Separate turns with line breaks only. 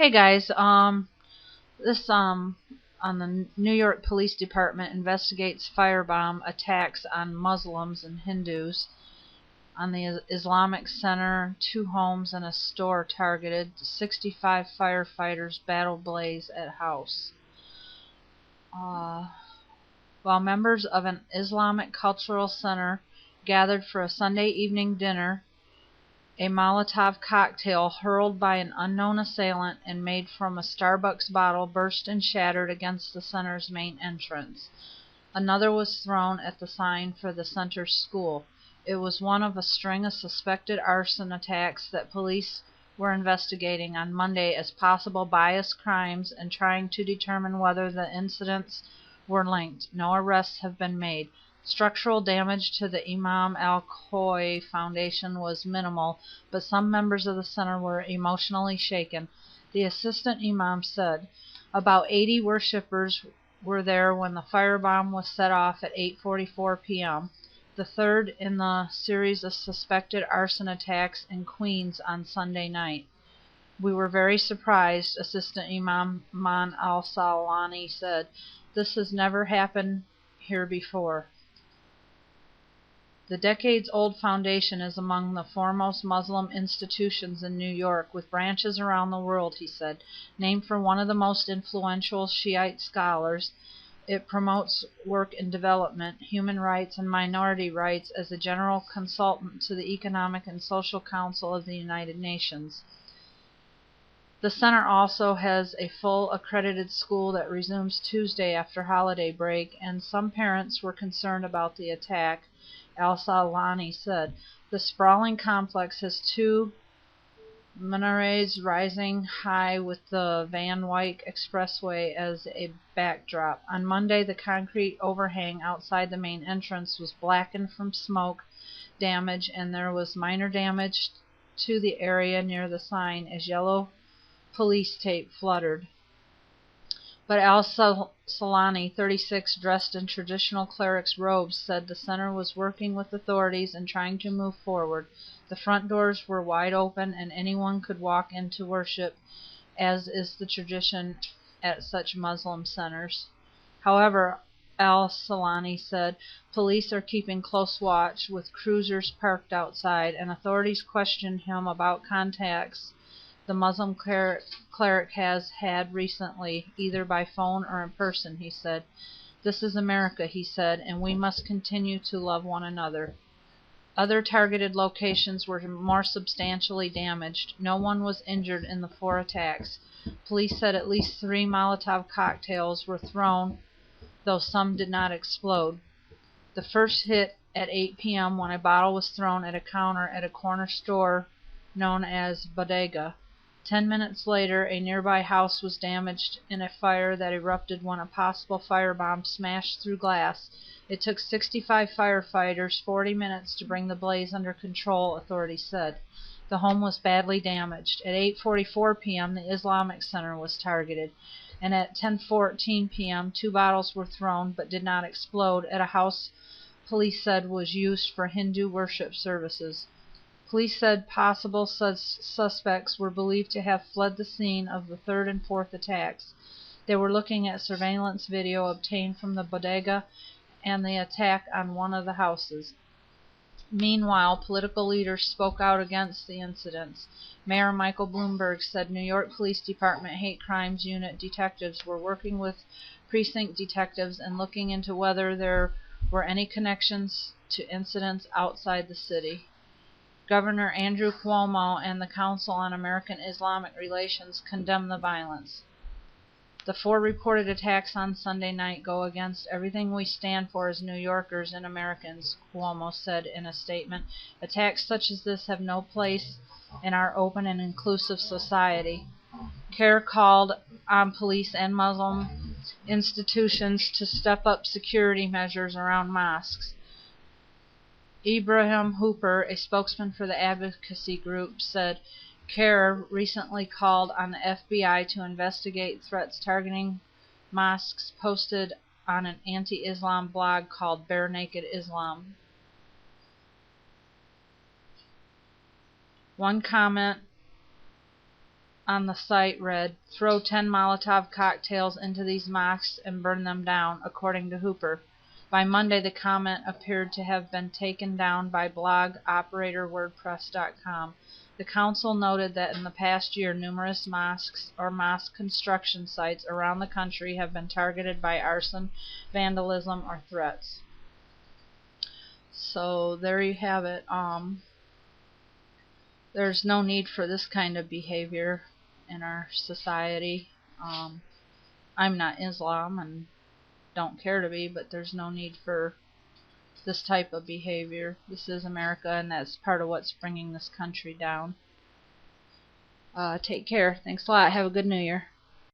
Hey guys, this on the New York Police Department investigates firebomb attacks on Muslims and Hindus. On the Islamic Center, 2 homes and a store targeted. 65 firefighters battle blaze at house. While members of an Islamic cultural center gathered for a Sunday evening dinner, a Molotov cocktail hurled by an unknown assailant and made from a Starbucks bottle burst and shattered against the center's main entrance. Another was thrown at the sign for the center's school. It was one of a string of suspected arson attacks that police were investigating on Monday as possible bias crimes and trying to determine whether the incidents were linked. No arrests have been made. Structural damage to the Imam Al-Khoi Foundation was minimal, but some members of the center were emotionally shaken. The assistant imam said, "About 80 worshippers were there when the firebomb was set off at 8:44 p.m., the third in the series of suspected arson attacks in Queens on Sunday night. We were very surprised," Assistant Imam Man Al-Salani said. "This has never happened here before." The decades-old foundation is among the foremost Muslim institutions in New York, with branches around the world, he said. Named for one of the most influential Shiite scholars, it promotes work in development, human rights, and minority rights as a general consultant to the Economic and Social Council of the United Nations. The center also has a full accredited school that resumes Tuesday after holiday break, and some parents were concerned about the attack. Al-Salani said, "The sprawling complex has 2 minarets rising high with the Van Wyck Expressway as a backdrop. On Monday, the concrete overhang outside the main entrance was blackened from smoke damage, and there was minor damage to the area near the sign as yellow police tape fluttered." But Al-Salani, 36, dressed in traditional cleric's robes, said the center was working with authorities and trying to move forward. The front doors were wide open and anyone could walk in to worship, as is the tradition at such Muslim centers. However, Al-Salani said, police are keeping close watch with cruisers parked outside, and authorities questioned him about contacts the Muslim cleric has had recently, either by phone or in person, he said. "This is America," he said, "and we must continue to love one another." Other targeted locations were more substantially damaged. No one was injured in the 4 attacks. Police said at least 3 Molotov cocktails were thrown, though some did not explode. The first hit at 8 p.m. when a bottle was thrown at a counter at a corner store known as Bodega. 10 minutes later, a nearby house was damaged in a fire that erupted when a possible firebomb smashed through glass. It took 65 firefighters 40 minutes to bring the blaze under control, authorities said. The home was badly damaged. At 8:44 p.m., the Islamic Center was targeted, and at 10:14 p.m., 2 bottles were thrown but did not explode at a house police said was used for Hindu worship services. Police said possible suspects were believed to have fled the scene of the 3rd and 4th attacks. They were looking at surveillance video obtained from the bodega and the attack on one of the houses. Meanwhile, political leaders spoke out against the incidents. Mayor Michael Bloomberg said New York Police Department Hate Crimes Unit detectives were working with precinct detectives and looking into whether there were any connections to incidents outside the city. Governor Andrew Cuomo and the Council on American Islamic Relations condemned the violence. "The 4 reported attacks on Sunday night go against everything we stand for as New Yorkers and Americans," Cuomo said in a statement. "Attacks such as this have no place in our open and inclusive society." CARE called on police and Muslim institutions to step up security measures around mosques. Ibrahim Hooper, a spokesman for the advocacy group, said CARE recently called on the FBI to investigate threats targeting mosques posted on an anti-Islam blog called Bare Naked Islam. One comment on the site read, "Throw 10 Molotov cocktails into these mosques and burn them down," according to Hooper. By Monday, the comment appeared to have been taken down by blog operator WordPress.com. The council noted that in the past year, numerous mosques or mosque construction sites around the country have been targeted by arson, vandalism, or threats. So there you have it. There's no need for this kind of behavior in our society. I'm not Islam and don't care to be, but there's no need for this type of behavior. This is America, and that's part of what's bringing this country down. Take care. Thanks a lot. Have a good New Year.